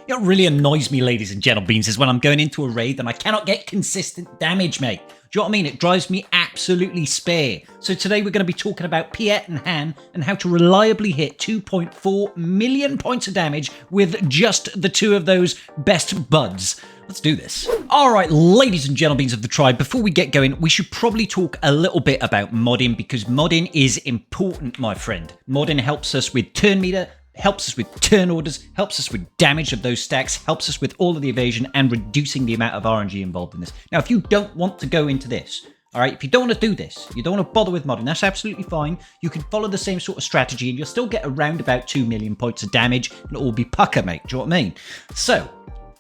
You know what really annoys me, ladies and gentlemen, is when I'm going into a raid and I cannot get consistent damage, mate. Do you know what I mean? It drives me absolutely spare. So today we're going to be talking about Piett and Han and how to reliably hit 2.4 million points of damage with just the two of those best buds. Let's do this. All right, ladies and gentlemen of the tribe, before we get going, we should probably talk a little bit about modding because modding is important, my friend. Modding helps us with turn meter, helps us with turn orders, helps us with damage of those stacks, helps us with all of the evasion and reducing the amount of RNG involved in this. Now, if you don't want to go into this, all right, if you don't want to do this, you don't want to bother with modding, that's absolutely fine. You can follow the same sort of strategy and you'll still get around about 2 million points of damage and it'll all be pucker, mate. Do you know what I mean? So,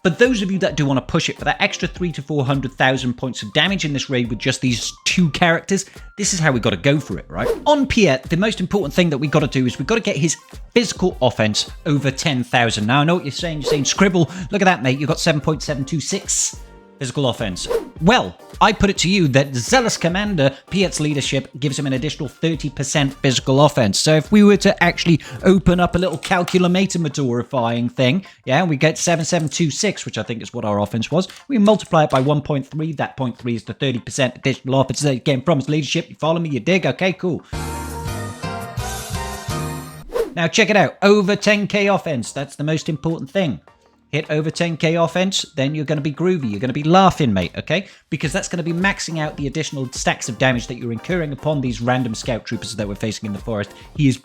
for those of you that do want to push it for that extra 300,000 to 400,000 points of damage in this raid with just these two characters, this is how we got to go for it, right? On Piett, the most important thing that we got to do is we got to get his physical offense over 10,000. Now, I know what you're saying. You're saying, Scribble, look at that, mate. You got 7.726 physical offense. Well, I put it to you that Zealous Commander, Piett's leadership, gives him an additional 30% physical offense. So if we were to actually open up a little calculator-matorifying thing, yeah, we get 7726, which I think is what our offense was. We multiply it by 1.3. That 0.3 is the 30% additional offense that again from his leadership. You follow me? You dig? Okay, cool. Now check it out. Over 10k offense. That's the most important thing. Hit over 10k offense, then you're going to be groovy. You're going to be laughing, mate, okay? Because that's going to be maxing out the additional stacks of damage that you're incurring upon these random scout troopers that we're facing in the forest. He is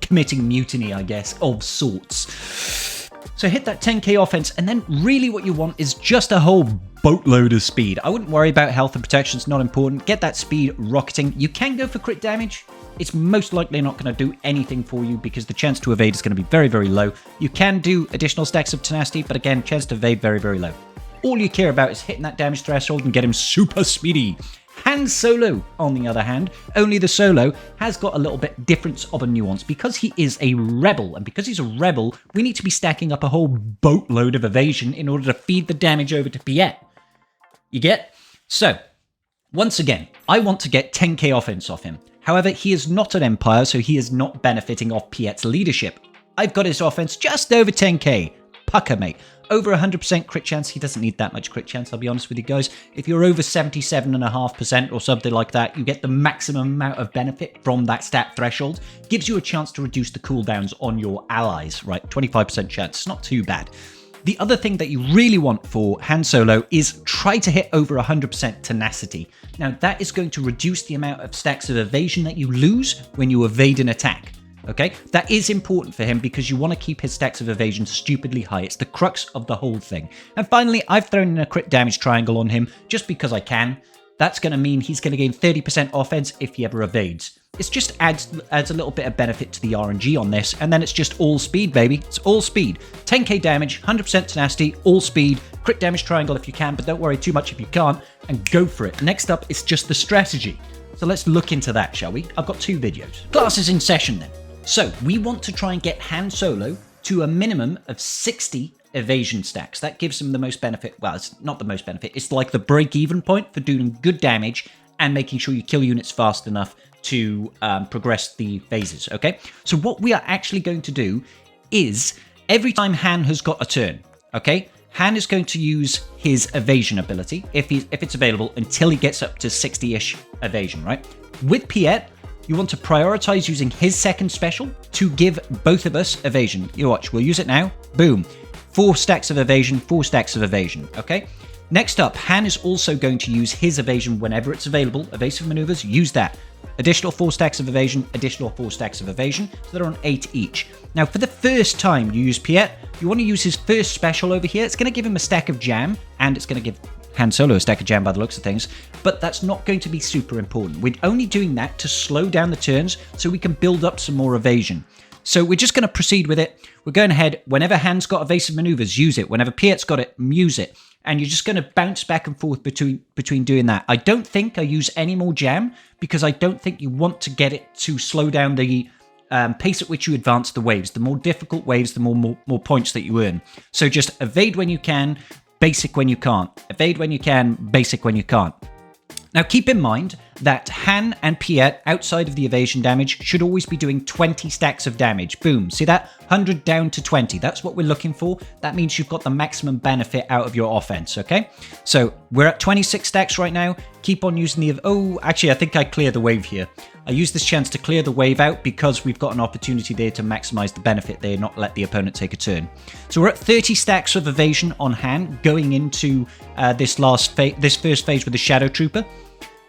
committing mutiny, I guess, of sorts. So hit that 10k offense, and then really what you want is just a whole boatload of speed. I wouldn't worry about health and protection. It's not important. Get that speed rocketing. You can go for crit damage. It's most likely not going to do anything for you because the chance to evade is going to be very, very low. You can do additional stacks of tenacity, but again, chance to evade very, very low. All you care about is hitting that damage threshold and get him super speedy. Han Solo, on the other hand, only the Solo has got a little bit difference of a nuance. Because he is a rebel, and because he's a rebel, we need to be stacking up a whole boatload of evasion in order to feed the damage over to Piett. You get? So, once again, I want to get 10k offense off him. However, he is not an Empire, so he is not benefiting off Piett's leadership. I've got his offense just over 10k. Pucker, mate. Over 100% crit chance. He doesn't need that much crit chance, I'll be honest with you guys. If you're over 77.5% or something like that, you get the maximum amount of benefit from that stat threshold. Gives you a chance to reduce the cooldowns on your allies, right? 25% chance. Not too bad. The other thing that you really want for Han Solo is try to hit over 100% tenacity. Now, that is going to reduce the amount of stacks of evasion that you lose when you evade an attack. Okay? That is important for him because you want to keep his stacks of evasion stupidly high. It's the crux of the whole thing. And finally, I've thrown in a crit damage triangle on him just because I can. That's going to mean he's going to gain 30% offense if he ever evades. It just adds a little bit of benefit to the RNG on this, and then it's just all speed, baby. It's all speed. 10k damage, 100% tenacity, all speed, crit damage triangle if you can, but don't worry too much if you can't, and go for it. Next up is just the strategy. So let's look into that, shall we? I've got 2 videos. Class is in session then. So we want to try and get Han Solo to a minimum of 60 evasion stacks. That gives him the most benefit. Well, it's not the most benefit. It's like the break-even point for doing good damage and making sure you kill units fast enough to progress the phases, okay? So what we are actually going to do is every time Han has got a turn, okay? Han is going to use his evasion ability, if it's available, until he gets up to 60-ish evasion, right? With Piett, you want to prioritize using his second special to give both of us evasion. You watch, we'll use it now. Boom. 4 stacks of evasion, 4 stacks of evasion, okay? Next up, Han is also going to use his evasion whenever it's available. Evasive maneuvers, use that. Additional 4 stacks of evasion, additional 4 stacks of evasion, so they're on 8 each. Now, for the first time you use Piett, you want to use his first special over here. It's going to give him a stack of jam, and it's going to give Han Solo a stack of jam by the looks of things, but that's not going to be super important. We're only doing that to slow down the turns so we can build up some more evasion. So we're just going to proceed with it. We're going ahead. Whenever Han's got evasive maneuvers, use it. Whenever Piett's got it, use it. And you're just going to bounce back and forth between doing that. I don't think I use any more jam because I don't think you want to get it to slow down the pace at which you advance the waves. The more difficult waves, the more points that you earn. So just evade when you can, basic when you can't. Evade when you can, basic when you can't. Now, keep in mind that Han and Piett, outside of the evasion damage, should always be doing 20 stacks of damage. Boom. See that? 100 down to 20. That's what we're looking for. That means you've got the maximum benefit out of your offense, okay? So we're at 26 stacks right now. Keep on using the... Oh, actually, I think I cleared the wave here. I used this chance to clear the wave out because we've got an opportunity there to maximize the benefit there, not let the opponent take a turn. So we're at 30 stacks of evasion on Han going into this first phase with the Shadow Trooper.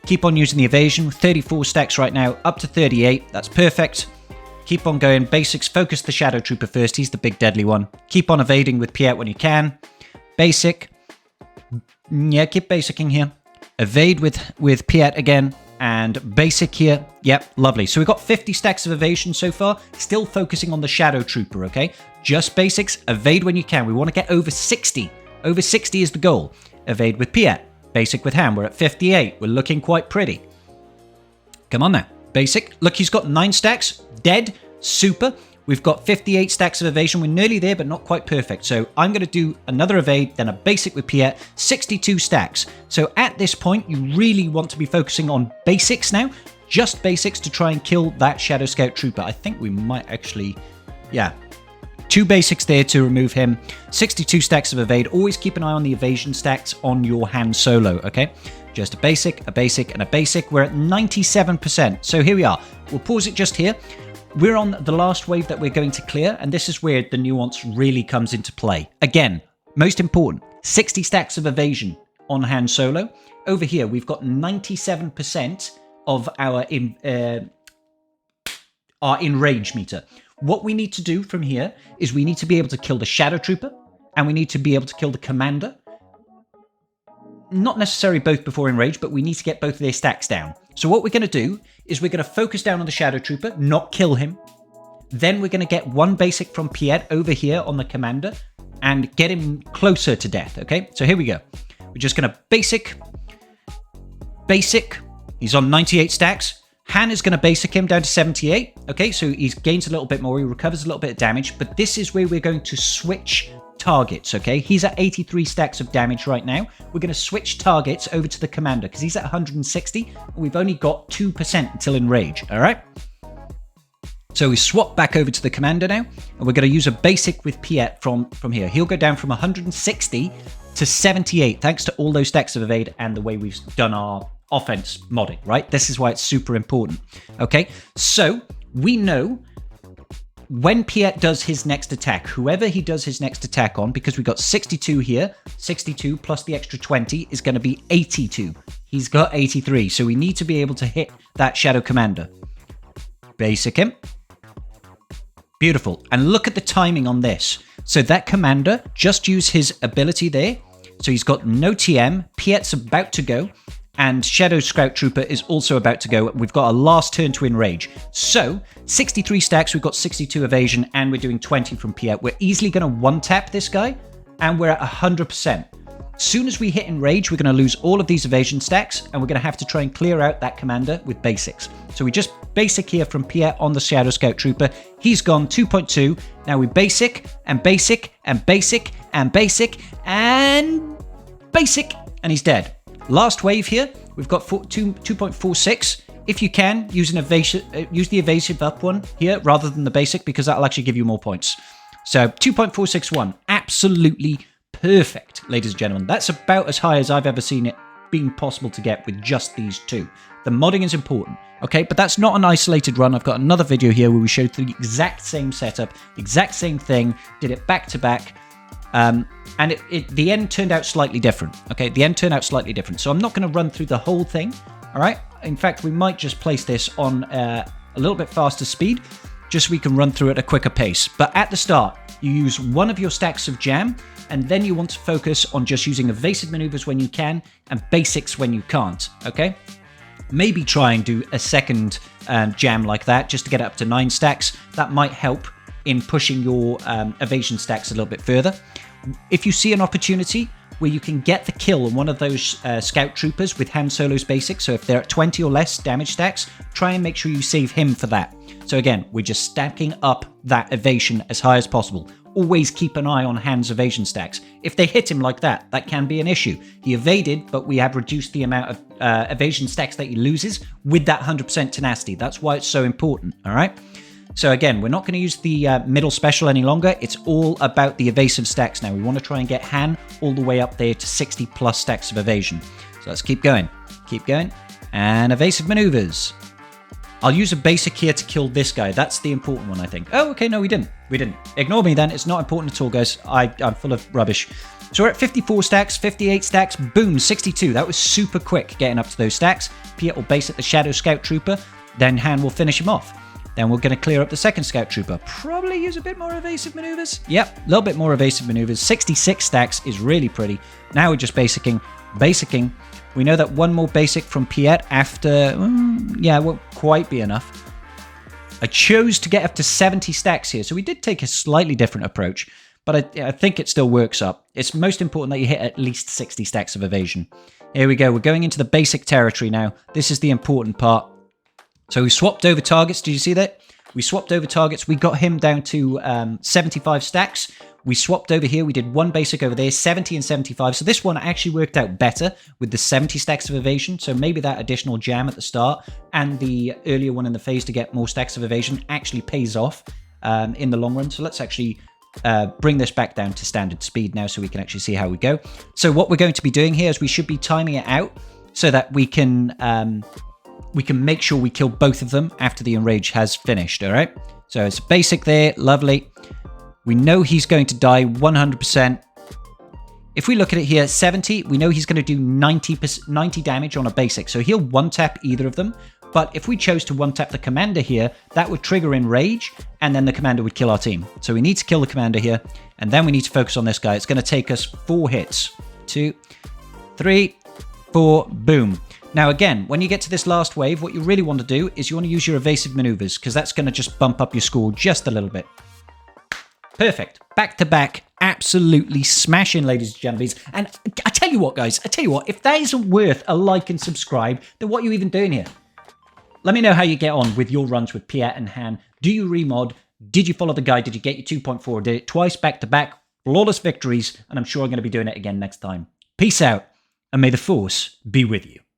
Keep on using the evasion. 34 stacks right now, up to 38. That's perfect. Keep on going. Basics, focus the Shadow Trooper first. He's the big deadly one. Keep on evading with Piett when you can. Basic. Yeah, keep basicing here. Evade with Piett again. And basic here. Yep, lovely. So we've got 50 stacks of evasion so far. Still focusing on the Shadow Trooper, okay? Just basics. Evade when you can. We want to get over 60. Over 60 is the goal. Evade with Piett. Basic with Han. We're at 58. We're looking quite pretty. Come on now. Basic. Look, he's got 9 stacks. Dead. Super. We've got 58 stacks of evasion. We're nearly there, but not quite perfect. So I'm going to do another evade, then a basic with Piett. 62 stacks. So at this point, you really want to be focusing on basics now. Just basics to try and kill that Shadow Scout Trooper. I think we might actually... Yeah. 2 basics there to remove him. 62 stacks of evade. Always keep an eye on the evasion stacks on your Han Solo, okay? Just a basic, and a basic. We're at 97%. So here we are. We'll pause it just here. We're on the last wave that we're going to clear, and this is where the nuance really comes into play. Again, most important, 60 stacks of evasion on Han Solo. Over here, we've got 97% of our enrage meter. What we need to do from here is we need to be able to kill the Shadow Trooper, and we need to be able to kill the Commander. Not necessarily both before enrage, but we need to get both of their stacks down. So what we're going to do is we're going to focus down on the Shadow Trooper, not kill him. Then we're going to get 1 basic from Piett over here on the Commander and get him closer to death, okay? So here we go. We're just going to basic. He's on 98 stacks. Han is going to basic him down to 78. Okay, so he gains a little bit more. He recovers a little bit of damage. But this is where we're going to switch targets, okay? He's at 83 stacks of damage right now. We're going to switch targets over to the Commander because he's at 160. We've only got 2% until enrage, all right? So we swap back over to the Commander now, and we're going to use a basic with Piett from here. He'll go down from 160 to 78 thanks to all those stacks of evade and the way we've done our offense modding, right? This is why it's super important, okay? So we know when Piett does his next attack, whoever he does his next attack on, because we got 62 here, 62 plus the extra 20 is going to be 82. He's got 83, so we need to be able to hit that Shadow Commander. Basic him. Beautiful. And look at the timing on this. So that Commander just used his ability there. So he's got no TM. Piett's about to go. And Shadow Scout Trooper is also about to go. We've got a last turn to enrage. So, 63 stacks, we've got 62 evasion, and we're doing 20 from Piett. We're easily going to one-tap this guy, and we're at 100%. Soon as we hit enrage, we're going to lose all of these evasion stacks, and we're going to have to try and clear out that Commander with basics. So we just basic here from Piett on the Shadow Scout Trooper. He's gone 2.2. Now we basic, and basic, and basic, and basic, and basic, and he's dead. Last wave here, we've got 2.46. If you can, use the evasive up one here rather than the basic, because that'll actually give you more points. So 2.461, absolutely perfect, ladies and gentlemen. That's about as high as I've ever seen it being possible to get with just these two. The modding is important, okay? But that's not an isolated run. I've got another video here where we showed the exact same setup, exact same thing, did it back to back. And the end turned out slightly different. Okay, the end turned out slightly different. So I'm not going to run through the whole thing. All right. In fact, we might just place this on a little bit faster speed, just so we can run through at a quicker pace. But at the start, you use one of your stacks of jam, and then you want to focus on just using evasive maneuvers when you can and basics when you can't. Okay. Maybe try and do a second jam like that just to get it up to 9 stacks. That might help in pushing your evasion stacks a little bit further. If you see an opportunity where you can get the kill on one of those scout troopers with Han Solo's basics, so if they're at 20 or less damage stacks, try and make sure you save him for that. So again, we're just stacking up that evasion as high as possible. Always keep an eye on Han's evasion stacks. If they hit him like that, that can be an issue. He evaded, but we have reduced the amount evasion stacks that he loses with that 100% tenacity. That's why it's so important, all right? So again, we're not going to use the middle special any longer. It's all about the evasive stacks now. We want to try and get Han all the way up there to 60 plus stacks of evasion. So let's keep going. Keep going. And evasive maneuvers. I'll use a basic here to kill this guy. That's the important one, I think. Oh, okay, no, we didn't. We didn't. Ignore me then. It's not important at all, guys. I'm full of rubbish. So we're at 54 stacks, 58 stacks, boom, 62. That was super quick getting up to those stacks. Piett will base at the Shadow Scout Trooper. Then Han will finish him off. Then we're going to clear up the second Scout Trooper. Probably use a bit more evasive maneuvers. Yep, a little bit more evasive maneuvers. 66 stacks is really pretty. Now we're just basicking. We know that one more basic from Piett after... yeah, won't quite be enough. I chose to get up to 70 stacks here, so we did take a slightly different approach, but I think it still works up. It's most important that you hit at least 60 stacks of evasion. Here we go. We're going into the basic territory now. This is the important part. So we swapped over targets. Did you see that? We swapped over targets. We got him down to 75 stacks. We swapped over here. We did one basic over there, 70 and 75. So this one actually worked out better with the 70 stacks of evasion. So maybe that additional jam at the start and the earlier one in the phase to get more stacks of evasion actually pays off in the long run. So let's actually bring this back down to standard speed now so we can actually see how we go. So what we're going to be doing here is we should be timing it out so that we can make sure we kill both of them after the enrage has finished, all right? So it's basic there, lovely. We know he's going to die 100%. If we look at it here, 70, we know he's going to do 90 damage on a basic. So he'll one-tap either of them. But if we chose to one-tap the commander here, that would trigger enrage, and then the commander would kill our team. So we need to kill the commander here, and then we need to focus on this guy. It's going to take us 4 hits. 2, 3, 4, boom. Now again, when you get to this last wave, what you really want to do is you want to use your evasive maneuvers, because that's going to just bump up your score just a little bit. Perfect. Back to back. Absolutely smashing, ladies and gentlemen. And I tell you what, guys. I tell you what. If that isn't worth a like and subscribe, then what are you even doing here? Let me know how you get on with your runs with Piett and Han. Do you remod? Did you follow the guide? Did you get your 2.4? Did it twice back to back? Flawless victories. And I'm sure I'm going to be doing it again next time. Peace out. And may the Force be with you.